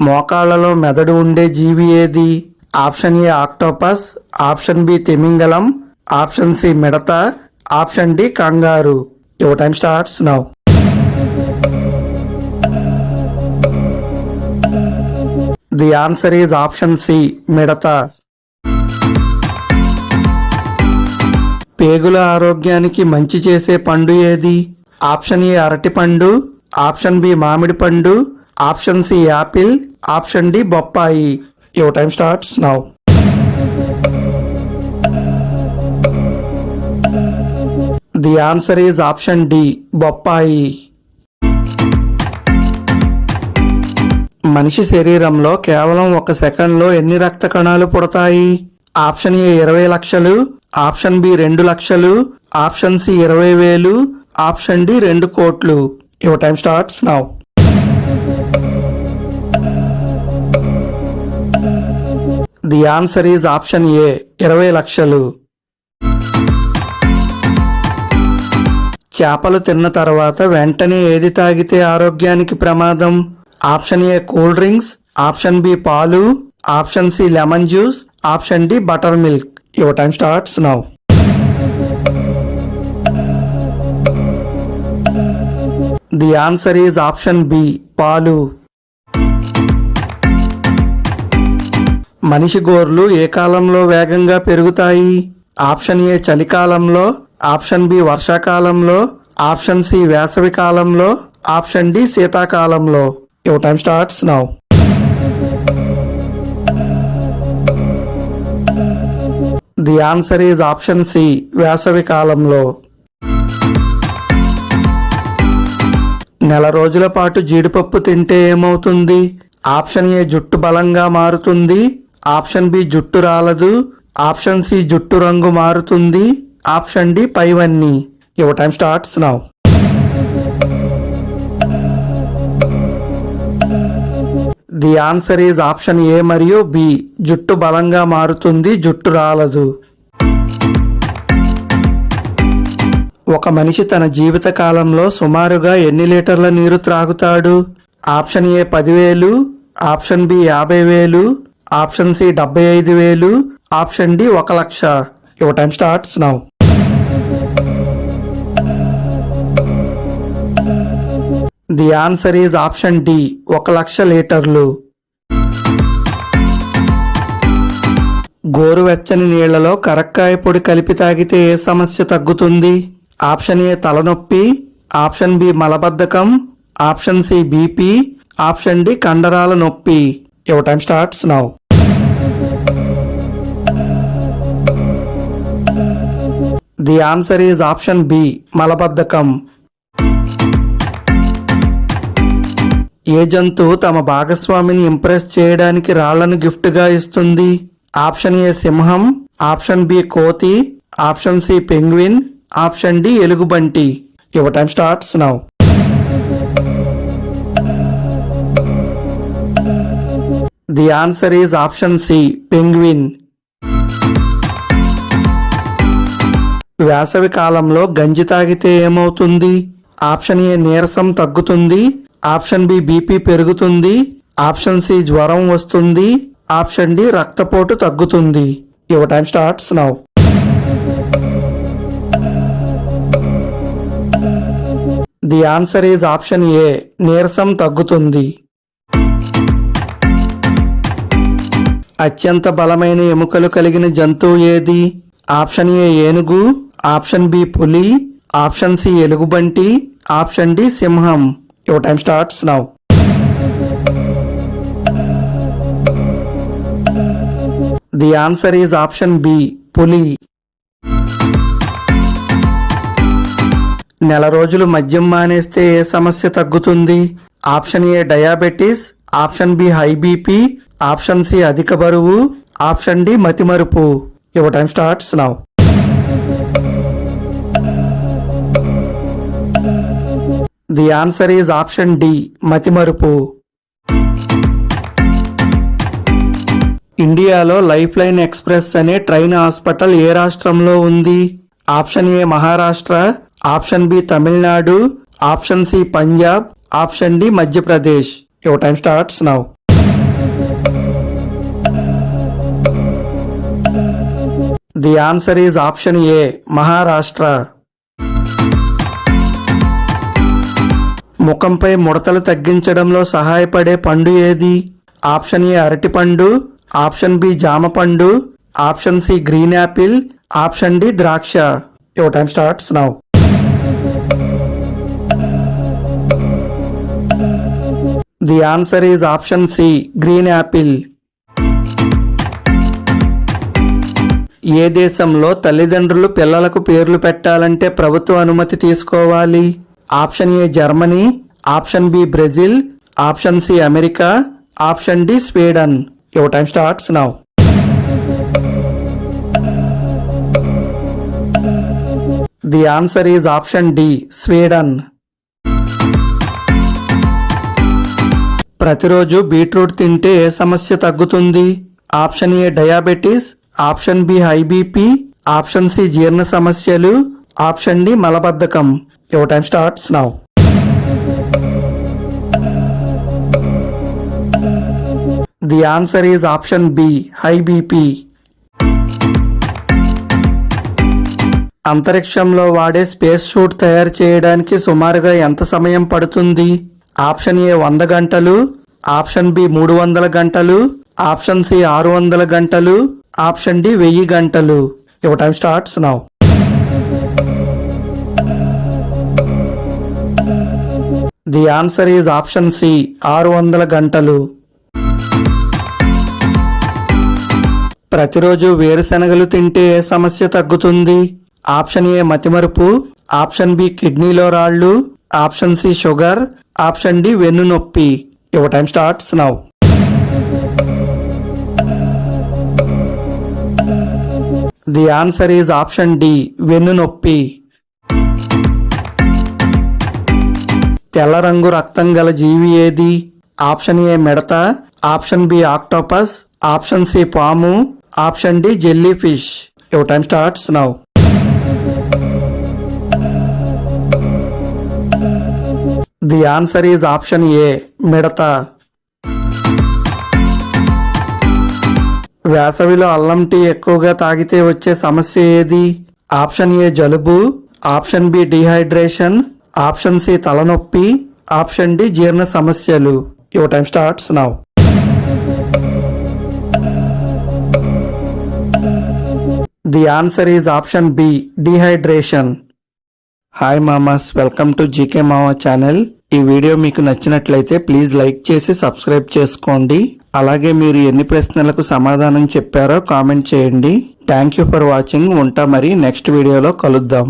మోకాళ్లలో మెదడు ఉండే జీవి ఏది? Option A octopus, option B తిమింగలం, ఆప్షన్ సి మిడత, option D kangaroo. Your time starts now. The answer is option C మిడత. పేగుల ఆరోగ్యానికి మంచి చేసే పండు ఏది? ఆప్షన్ ఏ అరటిపండు, ఆప్షన్ బి మామిడి పండు, option C apple, option D బొప్పాయి. Your time starts now. The answer is option D బొప్పాయి. మనిషి శరీరంలో కేవలం 1 సెకండ్లో ఎన్ని రక్త కణాలు పుడతాయి? ఆప్షన్ ఏ 20 లక్షలు, ఆప్షన్ బి 2 లక్షలు, ఆప్షన్ సి 20,000, ఆప్షన్ డి 2 కోట్లు. Your time starts now. The answer is option ఏ 20 లక్షలు. చేపలు తిన్న తర్వాత వెంటనే ఏది తాగితే ఆరోగ్యానికి ప్రమాదం? Option A cool drinks, option B పాలు, option C lemon juice, option D butter milk. Your time starts now. The answer is option B పాలు. మనిషి గోర్లు ఏ కాలంలో వేగంగా పెరుగుతాయి? ఆప్షన్ ఏ చలికాలంలో, ఆప్షన్ బి వర్షాకాలంలో, ఆప్షన్ సి వేసవి కాలంలో, ఆప్షన్ డి శీతాకాలంలో. Your time starts now. The answer is option C వేసవి కాలంలో. నెల రోజుల పాటు జీడిపప్పు తింటే ఏమవుతుంది? ఆప్షన్ ఏ జుట్టు బలంగా మారుతుంది, ఆప్షన్ బి జుట్టు రాలదు, ఆప్షన్ సి జుట్టు రంగు మారుతుంది, ఆప్షన్ డి పైవన్నీ. Your time starts now. The answer is option ఏ మరియు బి, జుట్టు బలంగా మారుతుంది, జుట్టు రాలదు. ఒక మనిషి తన జీవిత కాలంలో సుమారుగా ఎన్ని లీటర్ల నీరు త్రాగుతాడు? Option A 10,000, option B 50,000, option C 75,000, option D 1,00,000. Your time starts now. The answer is option D 1,00,000 లీటర్లు. గోరువెచ్చని నీళ్లలో కరక్కాయ పొడి కలిపి తాగితే ఏ సమస్య తగ్గుతుంది? ఆప్షన్ ఏ తలనొప్పి, ఆప్షన్ బి మలబద్ధకం, option C BP, option D కండరాల నొప్పి. Your time starts now. The answer is option B మలబద్ధకం. ఏ జంతువు తమ భాగస్వామిని ఇంప్రెస్ చేయడానికి రాళ్లను గిఫ్ట్గా ఇస్తుంది? ఆప్షన్ ఏ సింహం, ఆప్షన్ బి కోతి, option C penguin, option D ఎలుగుబంటి. Your time starts now. The answer is option C penguin. వేసవి కాలంలో గంజి తాగితే ఏమవుతుంది? ఆప్షన్ ఏ నీరసం తగ్గుతుంది, ఆప్షన్ బి బీపీ పెరుగుతుంది, ఆప్షన్ సి జ్వరం వస్తుంది, ఆప్షన్ డి రక్తపోటు తగ్గుతుంది. Your time starts now. The answer is option A నీరసం తగ్గుతుంది. అత్యంత బలమైన ఎముకలు కలిగిన జంతువు ఏది? ఆప్షన్ ఏ ఏనుగు, ఆప్షన్ బి పులి, ఆప్షన్ సి ఎలుగుబంటి, ఆప్షన్ డి సింహం. Your time starts now. The answer is option B పులి. నెల రోజులు మద్యం మానేస్తే ఏ సమస్య తగ్గుతుంది? Option A diabetes, option B high BP, option C అధిక బరువు, ఆప్షన్ డి మతిమరుపు. Your time starts now. The answer is option D మతిమరుపు. ఇండియాలో లైఫ్ లైన్ ఎక్స్ప్రెస్ అనే ట్రైన్ హాస్పిటల్ ఏ రాష్ట్రంలో ఉంది? Option A Maharashtra, option B Tamil Nadu, option C Punjab, option D Madhya Pradesh. Your time starts now. The answer is option A, Maharashtra. ముఖంపై ముడతలు తగ్గించడంలో సహాయపడే పండు ఏది? ఆప్షన్ ఏ అరటిపండు, ఆప్షన్ బి జామ పండు, option C green apple, option D ద్రాక్ష. Your time starts now. The answer is option C green apple. ఏ దేశంలో తల్లిదండ్రులు పిల్లలకు పేర్లు పెట్టాలంటే ప్రభుత్వ అనుమతి తీసుకోవాలి? Option A Germany, option B Brazil, option C America, option D Sweden. Your time starts now. The answer is option D Sweden. ప్రతిరోజు బీట్రూట్ తింటే ఏ సమస్య తగ్గుతుంది? Option A diabetes, option B high BP, option C జీర్ణ సమస్యలు, option D మలబద్ధకం. Your time starts now. The answer is option B high BP. అంతరిక్షంలో వాడే స్పేస్ సూట్ తయారు చేయడానికి సుమారుగా ఎంత సమయం పడుతుంది? ఆప్షన్ ఏ 100 గంటలు, ఆప్షన్ బి 300 గంటలు, ఆప్షన్ సి 600 గంటలు, ఆప్షన్ డి 1000 గంటలు. Your time starts now. The answer is option C 600 గంటలు. ప్రతిరోజు వేరుశనగలు తింటే ఏ సమస్య తగ్గుతుంది? ఆప్షన్ ఏ మతిమరుపు, ఆప్షన్ బి కిడ్నీలో రాళ్లు, option C sugar, option D వెన్ను నొప్పి. Your time starts now. The answer is option D వెన్ను నొప్పి. తెల్ల రంగు రక్తం గల జీవి ఏది? ఆప్షన్ ఏ మిడత, option B octopus, option C పాము, option D jelly fish. Your time starts now. The answer is option A మిడత. వేసవిలో అల్లం టీ ఎక్కువగా తాగితే వచ్చే సమస్య ఏది? ఆప్షన్ ఏ జలుబు, option B dehydration, option C తలనొప్పి, ఆప్షన్ డి జీర్ణ సమస్యలు. Your time starts now. The answer is option B dehydration. Hi mamas, welcome to GK Mama channel. ఈ వీడియో మీకు నచ్చినట్లయితే ప్లీజ్ లైక్ చేసి సబ్స్క్రైబ్ చేసుకోండి. అలాగే మీరు ఎన్ని ప్రశ్నలకు సమాధానం చెప్పారో కామెంట్ చేయండి. Thank you for watching. ఉంటా, మరి నెక్స్ట్ వీడియోలో కలుద్దాం.